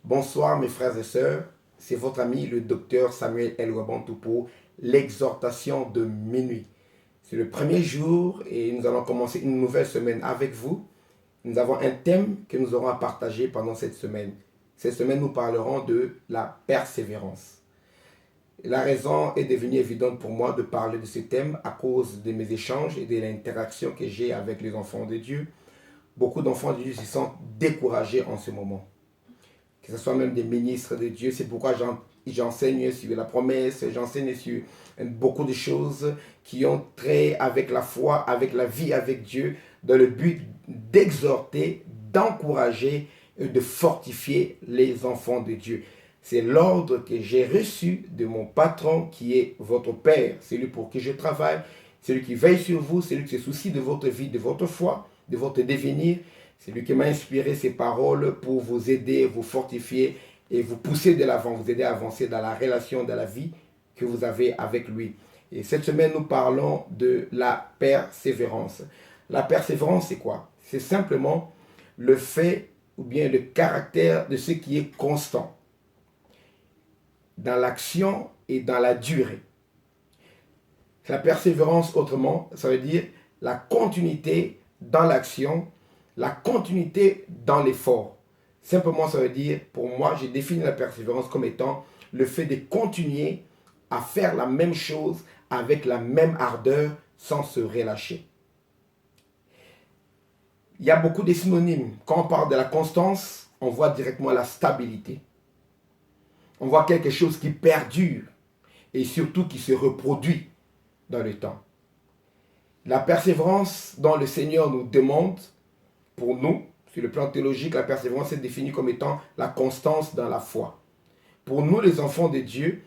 Bonsoir mes frères et sœurs, c'est votre ami le docteur Samuel El Wabantou pour l'exhortation de minuit. C'est le premier jour et nous allons commencer une nouvelle semaine avec vous. Nous avons un thème que nous aurons à partager pendant cette semaine. Cette semaine, nous parlerons de la persévérance. La raison est devenue évidente pour moi de parler de ce thème à cause de mes échanges et de l'interaction que j'ai avec les enfants de Dieu. Beaucoup d'enfants de Dieu se sentent découragés en ce moment, que ce soit même des ministres de Dieu. C'est pourquoi j'enseigne sur la promesse, j'enseigne sur beaucoup de choses qui ont trait avec la foi, avec la vie avec Dieu, dans le but d'exhorter, d'encourager et de fortifier les enfants de Dieu. C'est l'ordre que j'ai reçu de mon patron qui est votre Père, celui pour qui je travaille, celui qui veille sur vous, celui qui se soucie de votre vie, de votre foi, de votre devenir. C'est lui qui m'a inspiré ces paroles pour vous aider, vous fortifier et vous pousser de l'avant, vous aider à avancer dans la relation, dans la vie que vous avez avec lui. Et cette semaine, nous parlons de la persévérance. La persévérance, c'est quoi? C'est simplement le fait ou bien le caractère de ce qui est constant dans l'action et dans la durée. La persévérance, autrement, ça veut dire la continuité dans l'action, la continuité dans l'effort. Simplement, ça veut dire, pour moi, j'ai défini la persévérance comme étant le fait de continuer à faire la même chose avec la même ardeur sans se relâcher. Il y a beaucoup de synonymes. Quand on parle de la constance, on voit directement la stabilité. On voit quelque chose qui perdure et surtout qui se reproduit dans le temps. La persévérance dont le Seigneur nous demande, pour nous, sur le plan théologique, la persévérance est définie comme étant la constance dans la foi. Pour nous, les enfants de Dieu,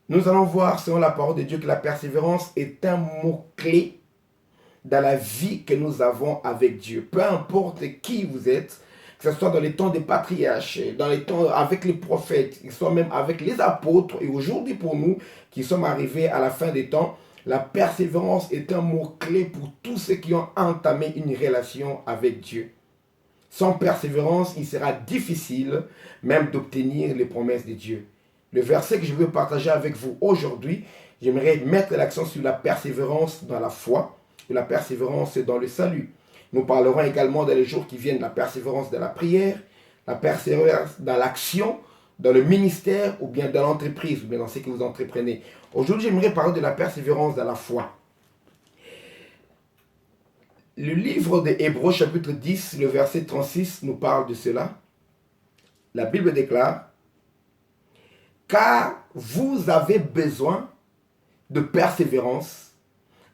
nous allons voir, selon la parole de Dieu, que la persévérance est un mot-clé dans la vie que nous avons avec Dieu. Peu importe qui vous êtes, que ce soit dans les temps des patriarches, dans les temps avec les prophètes, que ce soit même avec les apôtres, et aujourd'hui pour nous, qui sommes arrivés à la fin des temps, la persévérance est un mot-clé pour tous ceux qui ont entamé une relation avec Dieu. Sans persévérance, il sera difficile même d'obtenir les promesses de Dieu. Le verset que je veux partager avec vous aujourd'hui, j'aimerais mettre l'accent sur la persévérance dans la foi et la persévérance dans le salut. Nous parlerons également dans les jours qui viennent de la persévérance dans la prière, la persévérance dans l'action, dans le ministère ou bien dans l'entreprise ou bien dans ce que vous entreprenez. Aujourd'hui, j'aimerais parler de la persévérance dans la foi. Le livre de Hébreux chapitre 10, le verset 36 nous parle de cela. La Bible déclare: car vous avez besoin de persévérance,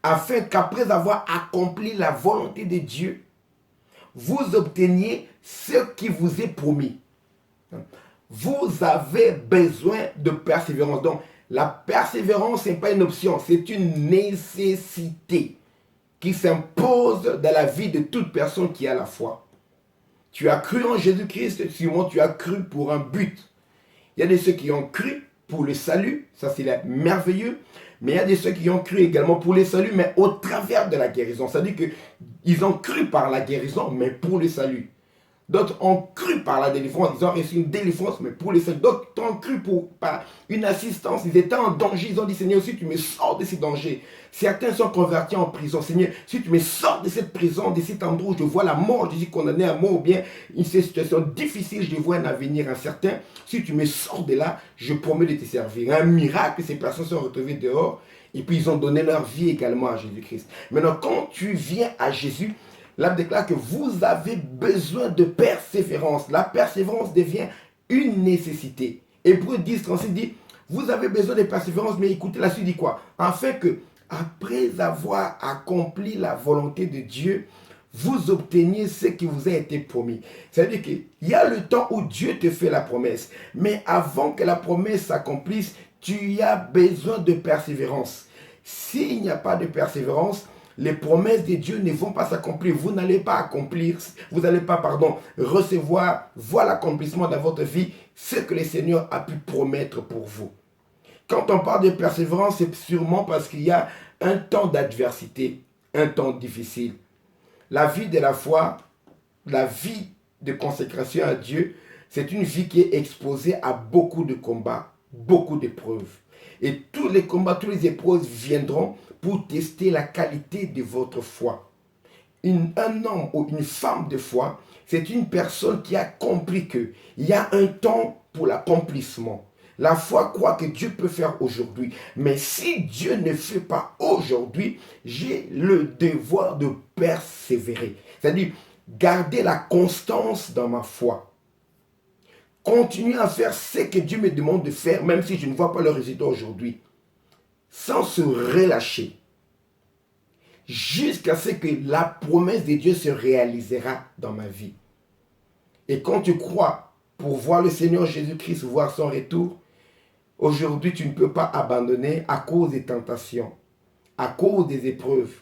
afin qu'après avoir accompli la volonté de Dieu, vous obteniez ce qui vous est promis. Vous avez besoin de persévérance. Donc, la persévérance n'est pas une option, c'est une nécessité qui s'impose dans la vie de toute personne qui a la foi. Tu as cru en Jésus-Christ, sûrement tu as cru pour un but. Il y a de ceux qui ont cru pour le salut, ça c'est merveilleux, mais il y a de ceux qui ont cru également pour le salut, mais au travers de la guérison. C'est-à-dire qu'ils ont cru par la guérison, mais pour le salut. D'autres ont cru par la délivrance, ils ont reçu une délivrance, mais pour les salut. D'autres ont cru par une assistance, ils étaient en danger, ils ont dit: Seigneur, si tu me sors de ces dangers. Certains sont convertis en prison. Seigneur, si tu me sors de cette prison, de cet endroit où je vois la mort, je suis condamné à mort, ou bien une situation difficile, je vois un avenir incertain. Si tu me sors de là, je promets de te servir. Un miracle, ces personnes sont retrouvées dehors et puis ils ont donné leur vie également à Jésus-Christ. Maintenant, quand tu viens à Jésus, là, déclare que vous avez besoin de persévérance. La persévérance devient une nécessité. Hébreux 10, 36 dit: vous avez besoin de persévérance, mais écoutez, la suite dit quoi? Afin que, après avoir accompli la volonté de Dieu, vous obteniez ce qui vous a été promis. C'est-à-dire qu'il y a le temps où Dieu te fait la promesse. Mais avant que la promesse s'accomplisse, tu as besoin de persévérance. S'il n'y a pas de persévérance, les promesses de Dieu ne vont pas s'accomplir. Vous n'allez pas accomplir, vous n'allez pas, recevoir, voir l'accomplissement dans votre vie, ce que le Seigneur a pu promettre pour vous. Quand on parle de persévérance, c'est sûrement parce qu'il y a un temps d'adversité, un temps difficile. La vie de la foi, la vie de consécration à Dieu c'est une vie qui est exposée à beaucoup de combats, beaucoup d'épreuves. Et tous les combats, toutes les épreuves viendront pour tester la qualité de votre foi. Un homme ou une femme de foi, c'est une personne qui a compris qu'il y a un temps pour l'accomplissement. La foi croit que Dieu peut faire aujourd'hui. Mais si Dieu ne fait pas aujourd'hui, j'ai le devoir de persévérer. C'est-à-dire, garder la constance dans ma foi. Continuer à faire ce que Dieu me demande de faire, même si je ne vois pas le résultat aujourd'hui. Sans se relâcher. Jusqu'à ce que la promesse de Dieu se réalisera dans ma vie. Et quand tu crois pour voir le Seigneur Jésus-Christ, voir son retour, aujourd'hui tu ne peux pas abandonner à cause des tentations, à cause des épreuves,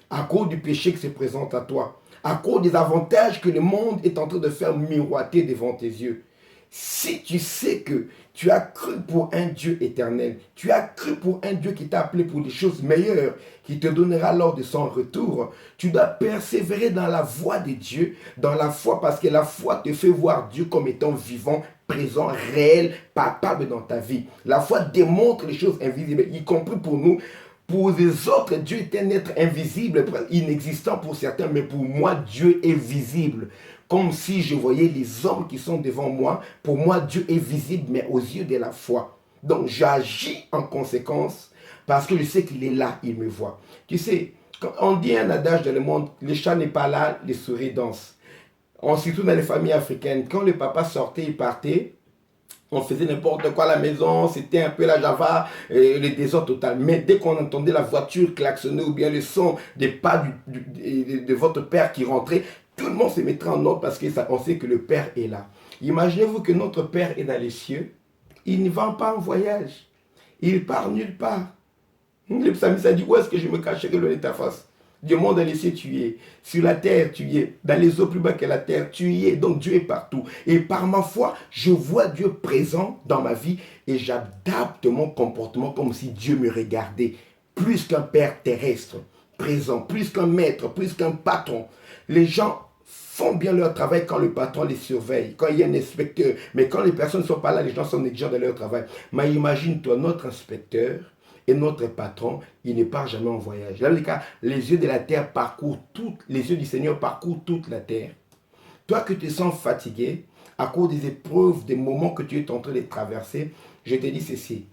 à cause du péché qui se présente à toi, à cause des avantages que le monde est en train de faire miroiter devant tes yeux. Si tu sais que tu as cru pour un Dieu éternel, tu as cru pour un Dieu qui t'a appelé pour des choses meilleures, qui te donnera lors de son retour, tu dois persévérer dans la voie de Dieu, dans la foi, parce que la foi te fait voir Dieu comme étant vivant, présent, réel, palpable dans ta vie. La foi démontre les choses invisibles, y compris pour nous. Pour les autres, Dieu est un être invisible, inexistant pour certains, mais pour moi, Dieu est visible. Comme si je voyais les hommes qui sont devant moi. Pour moi, Dieu est visible, mais aux yeux de la foi. Donc, j'agis en conséquence parce que je sais qu'il est là, il me voit. Tu sais, quand on dit un adage dans le monde, le chat n'est pas là, les souris dansent. Surtout dans les familles africaines, quand le papa sortait, il partait, on faisait n'importe quoi à la maison, c'était un peu la Java, le désordre total. Mais dès qu'on entendait la voiture klaxonner ou bien le son des pas de votre père qui rentrait, tout le monde se mettrait en ordre parce qu'on sait que le Père est là. Imaginez-vous que notre Père est dans les cieux. Il ne va pas en voyage. Il part nulle part. Le psalmiste a dit, où est-ce que je me cacherai loin de ta face? Du monde dans les cieux, tu y es. Sur la terre, tu y es. Dans les eaux plus bas que la terre, tu y es. Donc Dieu est partout. Et par ma foi, je vois Dieu présent dans ma vie et j'adapte mon comportement comme si Dieu me regardait. Plus qu'un père terrestre, présent. Plus qu'un maître, plus qu'un patron. Les gens font bien leur travail quand le patron les surveille, quand il y a un inspecteur. Mais quand les personnes ne sont pas là, les gens sont négligents dans leur travail. Mais imagine-toi, notre inspecteur et notre patron, il ne part jamais en voyage. Dans le cas, les yeux de la terre parcourent les yeux du Seigneur parcourent toute la terre. Toi que tu te sens fatigué, à cause des épreuves, des moments que tu es en train de traverser, je te dis ceci.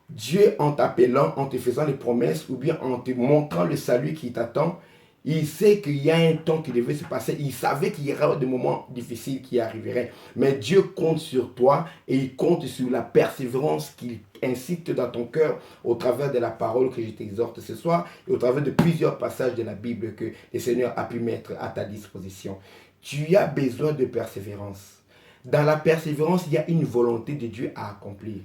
Dieu, en t'appelant, en te faisant les promesses, ou bien en te montrant le salut qui t'attend, il sait qu'il y a un temps qui devait se passer. Il savait qu'il y aurait des moments difficiles qui arriveraient. Mais Dieu compte sur toi et il compte sur la persévérance qu'il incite dans ton cœur au travers de la parole que je t'exhorte ce soir et au travers de plusieurs passages de la Bible que le Seigneur a pu mettre à ta disposition. Tu as besoin de persévérance. Dans la persévérance, il y a une volonté de Dieu à accomplir.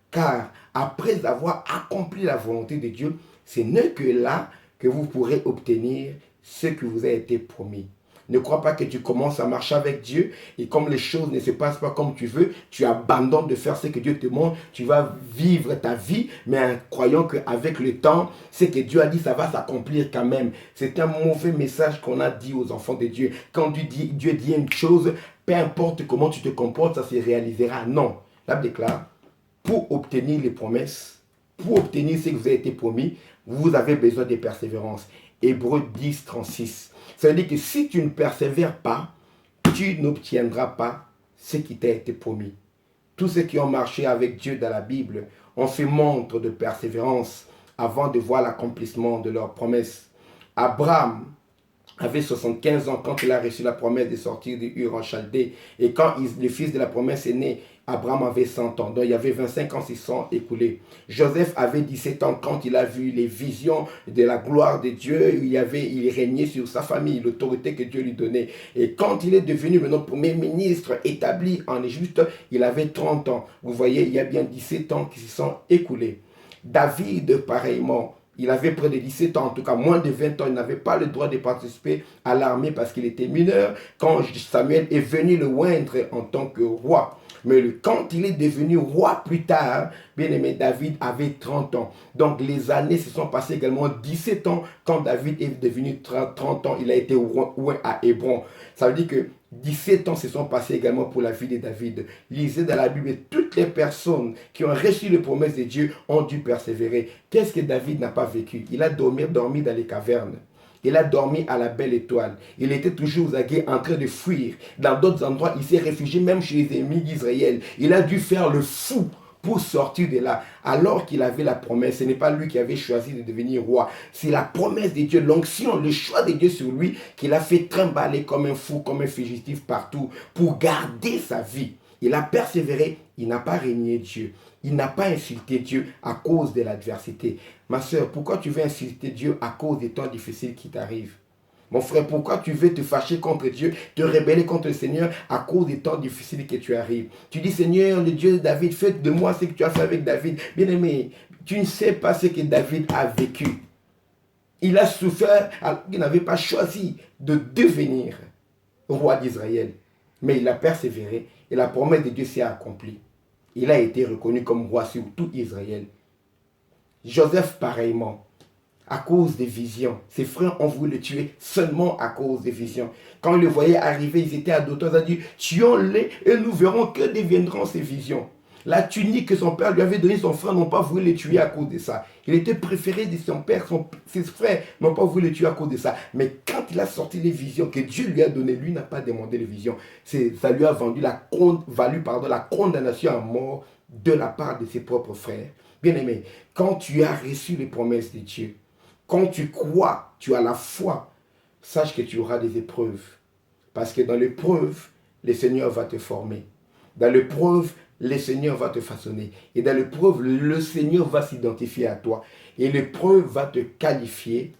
Car après avoir accompli la volonté de Dieu, ce n'est que là que vous pourrez obtenir ce que vous a été promis. Ne crois pas que tu commences à marcher avec Dieu et comme les choses ne se passent pas comme tu veux, tu abandonnes de faire ce que Dieu te demande, tu vas vivre ta vie, mais en croyant qu'avec le temps, ce que Dieu a dit, ça va s'accomplir quand même. C'est un mauvais message qu'on a dit aux enfants de Dieu. Quand Dieu dit une chose, peu importe comment tu te comportes, ça se réalisera. Non. La Bible déclare, pour obtenir les promesses, pour obtenir ce que vous avez été promis, vous avez besoin de persévérance. Hébreux 10, 36. Ça veut dire que si tu ne persévères pas, tu n'obtiendras pas ce qui t'a été promis. Tous ceux qui ont marché avec Dieu dans la Bible ont fait montre de persévérance avant de voir l'accomplissement de leurs promesses. Abraham avait 75 ans quand il a reçu la promesse de sortir de Ur en Chaldée. Et quand le fils de la promesse est né, Abraham avait 100 ans. Donc il y avait 25 ans qui sont écoulés. Joseph avait 17 ans quand il a vu les visions de la gloire de Dieu. Il régnait sur sa famille, l'autorité que Dieu lui donnait. Et quand il est devenu maintenant premier ministre établi en Égypte, il avait 30 ans. Vous voyez, il y a bien 17 ans qui se sont écoulés. David, pareillement, il avait près de 17 ans, en tout cas moins de 20 ans. Il n'avait pas le droit de participer à l'armée parce qu'il était mineur. Quand Samuel est venu le oindre en tant que roi. Mais quand il est devenu roi plus tard, bien-aimé, David avait 30 ans. Donc les années se sont passées également 17 ans. Quand David est devenu 30 ans, il a été roi à Hébron. Ça veut dire que 17 ans se sont passés également pour la vie de David. Lisez dans la Bible, toutes les personnes qui ont reçu les promesses de Dieu ont dû persévérer. Qu'est-ce que David n'a pas vécu? Il a dormi dans les cavernes. Il a dormi à la belle étoile. Il était toujours aux aguets en train de fuir. Dans d'autres endroits, il s'est réfugié même chez les ennemis d'Israël. Il a dû faire le fou pour sortir de là, alors qu'il avait la promesse. Ce n'est pas lui qui avait choisi de devenir roi. C'est la promesse de Dieu, l'onction, le choix de Dieu sur lui qu'il a fait trimballer comme un fou, comme un fugitif partout pour garder sa vie. Il a persévéré, il n'a pas régné Dieu. Il n'a pas insulté Dieu à cause de l'adversité. Ma soeur, pourquoi tu veux insulter Dieu à cause des temps difficiles qui t'arrivent? Mon frère, pourquoi tu veux te fâcher contre Dieu, te rebeller contre le Seigneur à cause des temps difficiles que tu arrives? Tu dis, Seigneur, le Dieu de David, fais de moi ce que tu as fait avec David. Bien-aimé, tu ne sais pas ce que David a vécu. Il a souffert, il n'avait pas choisi de devenir roi d'Israël. Mais il a persévéré et la promesse de Dieu s'est accomplie. Il a été reconnu comme roi sur tout Israël. Joseph, pareillement. À cause des visions. Ses frères ont voulu le tuer seulement à cause des visions. Quand ils le voyaient arriver, ils étaient adoptés. Ils ont dit, tuons-les et nous verrons que deviendront ces visions. La tunique que son père lui avait donnée, son frère n'ont pas voulu le tuer à cause de ça. Il était préféré de son père, ses frères n'ont pas voulu le tuer à cause de ça. Mais quand il a sorti les visions que Dieu lui a données, lui n'a pas demandé les visions. Ça lui a valu la condamnation à mort de la part de ses propres frères. Bien-aimé, quand tu as reçu les promesses de Dieu, quand tu crois, tu as la foi, sache que tu auras des épreuves. Parce que dans l'épreuve, le Seigneur va te former. Dans l'épreuve, le Seigneur va te façonner. Et dans l'épreuve, le Seigneur va s'identifier à toi. Et l'épreuve va te qualifier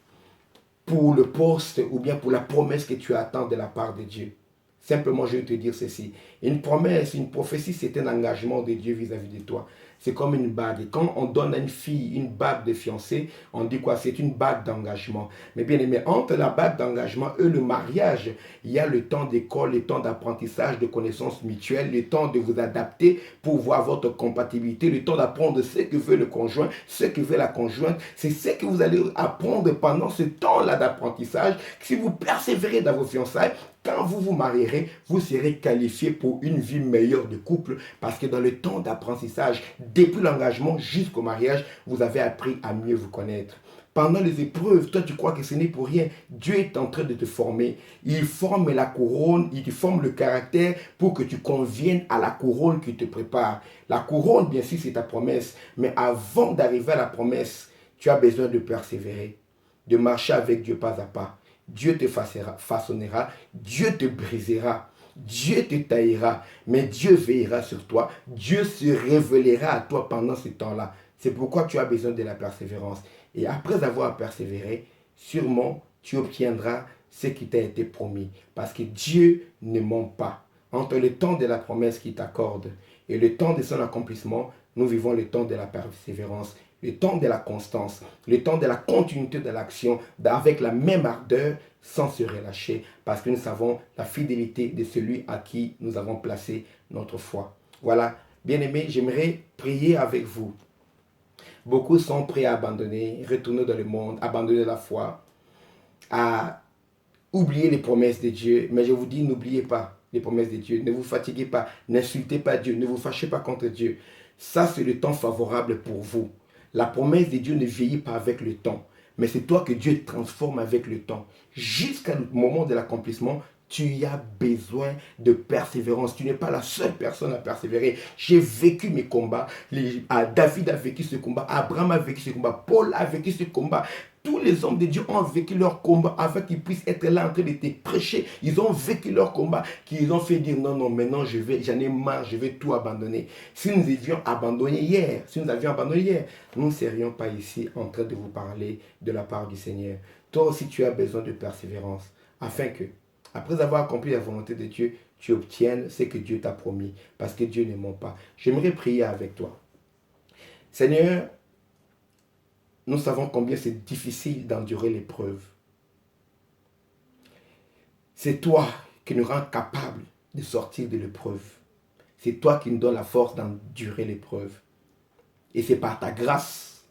pour le poste ou bien pour la promesse que tu attends de la part de Dieu. Simplement, je vais te dire ceci. Une promesse, une prophétie, c'est un engagement de Dieu vis-à-vis de toi. C'est comme une bague. Et quand on donne à une fille une bague de fiancée, on dit quoi? C'est une bague d'engagement. Mais bien aimé, entre la bague d'engagement et le mariage, il y a le temps d'école, le temps d'apprentissage, de connaissances mutuelles, le temps de vous adapter pour voir votre compatibilité, le temps d'apprendre ce que veut le conjoint, ce que veut la conjointe. C'est ce que vous allez apprendre pendant ce temps-là d'apprentissage. Si vous persévérez dans vos fiançailles, quand vous vous marierez, vous serez qualifié pour une vie meilleure de couple parce que dans le temps d'apprentissage, depuis l'engagement jusqu'au mariage, vous avez appris à mieux vous connaître. Pendant les épreuves, toi tu crois que ce n'est pour rien. Dieu est en train de te former. Il forme la couronne, il te forme le caractère pour que tu conviennes à la couronne qu'il te prépare. La couronne, bien sûr, c'est ta promesse. Mais avant d'arriver à la promesse, tu as besoin de persévérer, de marcher avec Dieu pas à pas. Dieu te façonnera, Dieu te brisera, Dieu te taillera, mais Dieu veillera sur toi, Dieu se révélera à toi pendant ce temps-là. C'est pourquoi tu as besoin de la persévérance. Et après avoir persévéré, sûrement tu obtiendras ce qui t'a été promis. Parce que Dieu ne ment pas. Entre le temps de la promesse qu'il t'accorde et le temps de son accomplissement, nous vivons le temps de la persévérance, le temps de la constance, le temps de la continuité de l'action, avec la même ardeur, sans se relâcher, parce que nous savons la fidélité de celui à qui nous avons placé notre foi. Voilà, bien-aimés, j'aimerais prier avec vous. Beaucoup sont prêts à abandonner, retourner dans le monde, abandonner la foi, à oublier les promesses de Dieu. Mais je vous dis, n'oubliez pas les promesses de Dieu. Ne vous fatiguez pas, n'insultez pas Dieu, ne vous fâchez pas contre Dieu. Ça, c'est le temps favorable pour vous. La promesse de Dieu ne vieillit pas avec le temps, mais c'est toi que Dieu transforme avec le temps. Jusqu'au moment de l'accomplissement, tu as besoin de persévérance. Tu n'es pas la seule personne à persévérer. J'ai vécu mes combats. David a vécu ce combat. Abraham a vécu ce combat. Paul a vécu ce combat. Tous les hommes de Dieu ont vécu leur combat afin qu'ils puissent être là en train de te prêcher. Ils ont vécu leur combat, qu'ils ont fait dire non, non, maintenant j'en ai marre, je vais tout abandonner. Si nous avions abandonné hier, nous ne serions pas ici en train de vous parler de la part du Seigneur. Toi aussi, tu as besoin de persévérance afin que, après avoir accompli la volonté de Dieu, tu obtiennes ce que Dieu t'a promis parce que Dieu ne ment pas. J'aimerais prier avec toi. Seigneur, nous savons combien c'est difficile d'endurer l'épreuve. C'est toi qui nous rends capables de sortir de l'épreuve. C'est toi qui nous donnes la force d'endurer l'épreuve. Et c'est par ta grâce.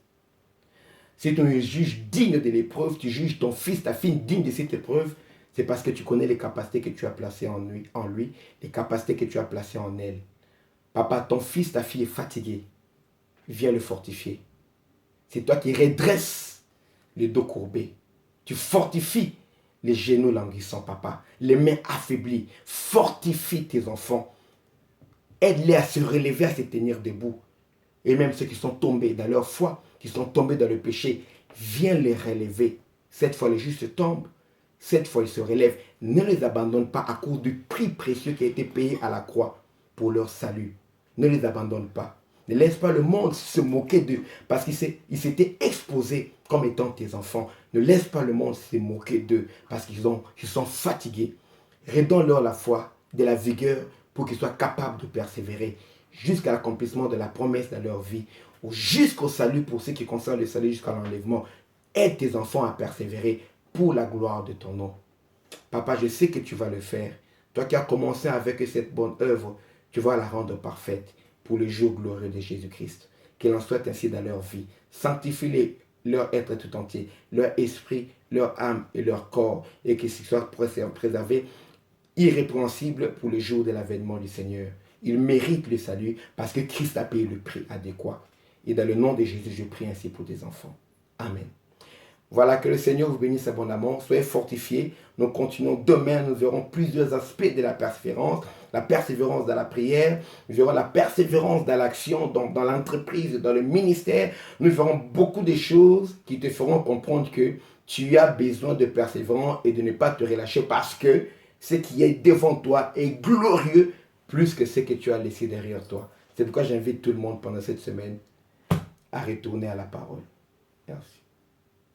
Si tu nous juges digne de l'épreuve, tu juges ton fils, ta fille digne de cette épreuve, C'est parce que tu connais les capacités que tu as placées en lui, les capacités que tu as placées en elle. Papa, ton fils, ta fille est fatigué. Viens le fortifier. C'est toi qui redresses les dos courbés. Tu fortifies les genoux languissants, papa. Les mains affaiblies. Fortifie tes enfants. Aide-les à se relever, à se tenir debout. Et même ceux qui sont tombés dans leur foi, qui sont tombés dans le péché, viens les relever. Cette fois, les justes tombent. Cette fois, ils se relèvent. Ne les abandonne pas à cause du prix précieux qui a été payé à la croix pour leur salut. Ne les abandonne pas. Ne laisse pas le monde se moquer d'eux parce qu'ils s'étaient exposés comme étant tes enfants. Ne laisse pas le monde se moquer d'eux parce qu'ils sont fatigués. Redonne-leur la foi, de la vigueur pour qu'ils soient capables de persévérer jusqu'à l'accomplissement de la promesse dans leur vie ou jusqu'au salut pour ceux qui concernent le salut jusqu'à l'enlèvement. Aide tes enfants à persévérer pour la gloire de ton nom. Papa, je sais que tu vas le faire. Toi qui as commencé avec cette bonne œuvre, tu vas la rendre parfaite pour le jour glorieux de Jésus-Christ. Qu'il en soit ainsi dans leur vie. Sanctifie-les, leur être tout entier, leur esprit, leur âme et leur corps, et qu'ils soient préservés irrépréhensibles pour le jour de l'avènement du Seigneur. Ils méritent le salut parce que Christ a payé le prix adéquat. Et dans le nom de Jésus, je prie ainsi pour tes enfants. Amen. Voilà, que le Seigneur vous bénisse abondamment. Soyez fortifiés. Nous continuons demain. Nous verrons plusieurs aspects de la persévérance. La persévérance dans la prière. Nous verrons la persévérance dans l'action, dans l'entreprise, dans le ministère. Nous verrons beaucoup de choses qui te feront comprendre que tu as besoin de persévérance et de ne pas te relâcher parce que ce qui est devant toi est glorieux plus que ce que tu as laissé derrière toi. C'est pourquoi j'invite tout le monde pendant cette semaine à retourner à la parole. Merci.